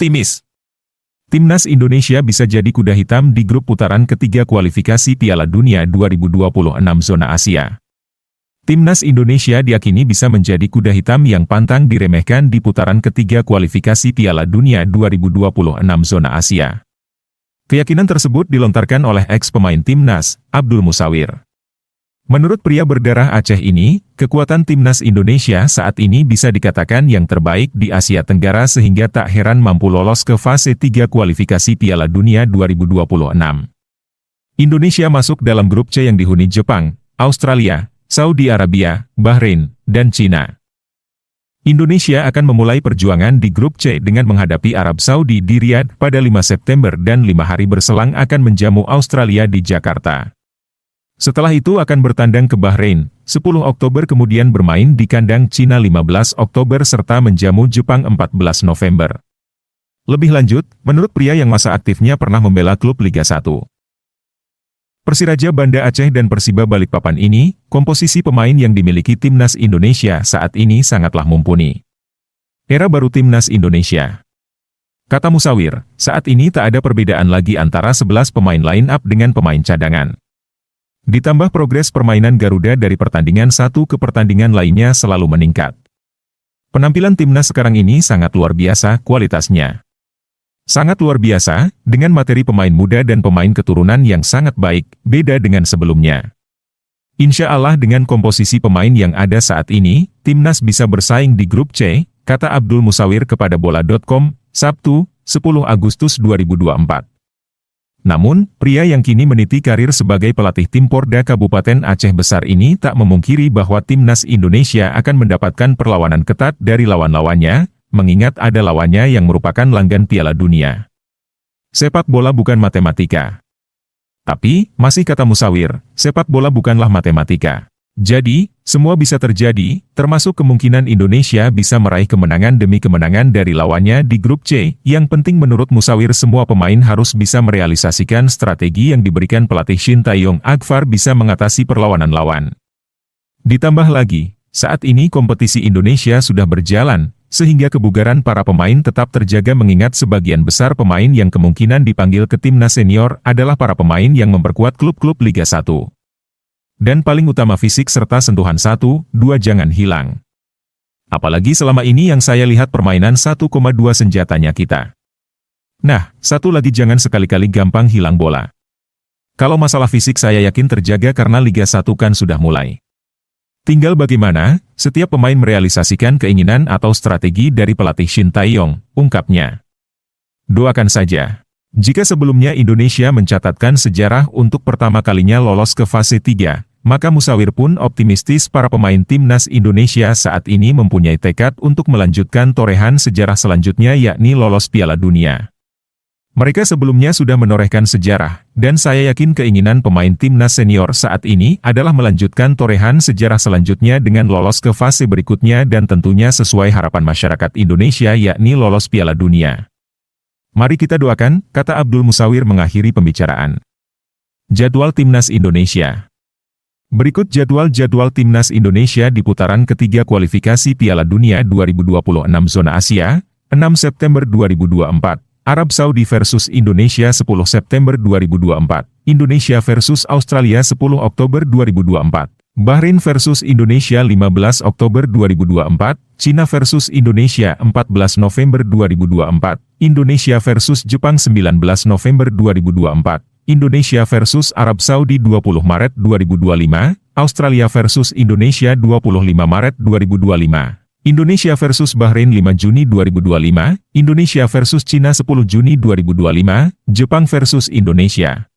optimis. Timnas Indonesia bisa jadi kuda hitam di grup putaran ketiga kualifikasi Piala Dunia 2026 zona Asia. Timnas Indonesia diyakini bisa menjadi kuda hitam yang pantang diremehkan di putaran ketiga kualifikasi Piala Dunia 2026 zona Asia. Keyakinan tersebut dilontarkan oleh ex-pemain Timnas, Abdul Musawir. Menurut pria berdarah Aceh ini, kekuatan Timnas Indonesia saat ini bisa dikatakan yang terbaik di Asia Tenggara sehingga tak heran mampu lolos ke fase 3 kualifikasi Piala Dunia 2026. Indonesia masuk dalam grup C yang dihuni Jepang, Australia, Saudi Arabia, Bahrain, dan Cina. Indonesia akan memulai perjuangan di grup C dengan menghadapi Arab Saudi di Riyadh pada 5 September dan 5 hari berselang akan menjamu Australia di Jakarta. Setelah itu akan bertandang ke Bahrain, 10 Oktober kemudian bermain di kandang Cina 15 Oktober serta menjamu Jepang 14 November. Lebih lanjut, menurut pria yang masa aktifnya pernah membela klub Liga 1. Persiraja Banda Aceh dan Persiba Balikpapan ini, komposisi pemain yang dimiliki Timnas Indonesia saat ini sangatlah mumpuni. Era baru Timnas Indonesia. Kata Musawir, saat ini tak ada perbedaan lagi antara 11 pemain line up dengan pemain cadangan. Ditambah progres permainan Garuda dari pertandingan satu ke pertandingan lainnya selalu meningkat. Penampilan timnas sekarang ini sangat luar biasa kualitasnya. Sangat luar biasa, dengan materi pemain muda dan pemain keturunan yang sangat baik, beda dengan sebelumnya. Insya Allah dengan komposisi pemain yang ada saat ini, timnas bisa bersaing di grup C, kata Abdul Musawir kepada bola.com, Sabtu, 10 Agustus 2024. Namun, pria yang kini meniti karir sebagai pelatih tim Porda Kabupaten Aceh Besar ini tak memungkiri bahwa Timnas Indonesia akan mendapatkan perlawanan ketat dari lawan-lawannya, mengingat ada lawannya yang merupakan langgan Piala Dunia. Sepak bola bukan matematika. Tapi, masih kata Musawir, sepak bola bukanlah matematika. Jadi, semua bisa terjadi, termasuk kemungkinan Indonesia bisa meraih kemenangan demi kemenangan dari lawannya di grup C. Yang penting menurut Musawir semua pemain harus bisa merealisasikan strategi yang diberikan pelatih Shin Tae-yong agar bisa mengatasi perlawanan lawan. Ditambah lagi, saat ini kompetisi Indonesia sudah berjalan, sehingga kebugaran para pemain tetap terjaga mengingat sebagian besar pemain yang kemungkinan dipanggil ke timnas senior adalah para pemain yang memperkuat klub-klub Liga 1. Dan paling utama fisik serta sentuhan 1-2 jangan hilang. Apalagi selama ini yang saya lihat permainan 1,2 senjatanya kita. Nah, satu lagi jangan sekali-kali gampang hilang bola. Kalau masalah fisik saya yakin terjaga karena Liga 1 kan sudah mulai. Tinggal bagaimana, setiap pemain merealisasikan keinginan atau strategi dari pelatih Shin Tae-yong, ungkapnya. Doakan saja. Jika sebelumnya Indonesia mencatatkan sejarah untuk pertama kalinya lolos ke fase 3, maka Musawir pun optimistis para pemain Timnas Indonesia saat ini mempunyai tekad untuk melanjutkan torehan sejarah selanjutnya yakni lolos Piala Dunia. Mereka sebelumnya sudah menorehkan sejarah, dan saya yakin keinginan pemain Timnas senior saat ini adalah melanjutkan torehan sejarah selanjutnya dengan lolos ke fase berikutnya dan tentunya sesuai harapan masyarakat Indonesia yakni lolos Piala Dunia. Mari kita doakan, kata Abdul Musawir mengakhiri pembicaraan. Jadwal Timnas Indonesia. Berikut jadwal Timnas Indonesia di putaran ketiga kualifikasi Piala Dunia 2026 zona Asia, 6 September 2024, Arab Saudi versus Indonesia 10 September 2024, Indonesia versus Australia 10 Oktober 2024, Bahrain versus Indonesia 15 Oktober 2024, Cina versus Indonesia 14 November 2024, Indonesia versus Jepang 19 November 2024, Indonesia versus Arab Saudi 20 Maret 2025, Australia versus Indonesia 25 Maret 2025, Indonesia versus Bahrain 5 Juni 2025, Indonesia versus Cina 10 Juni 2025, Jepang versus Indonesia.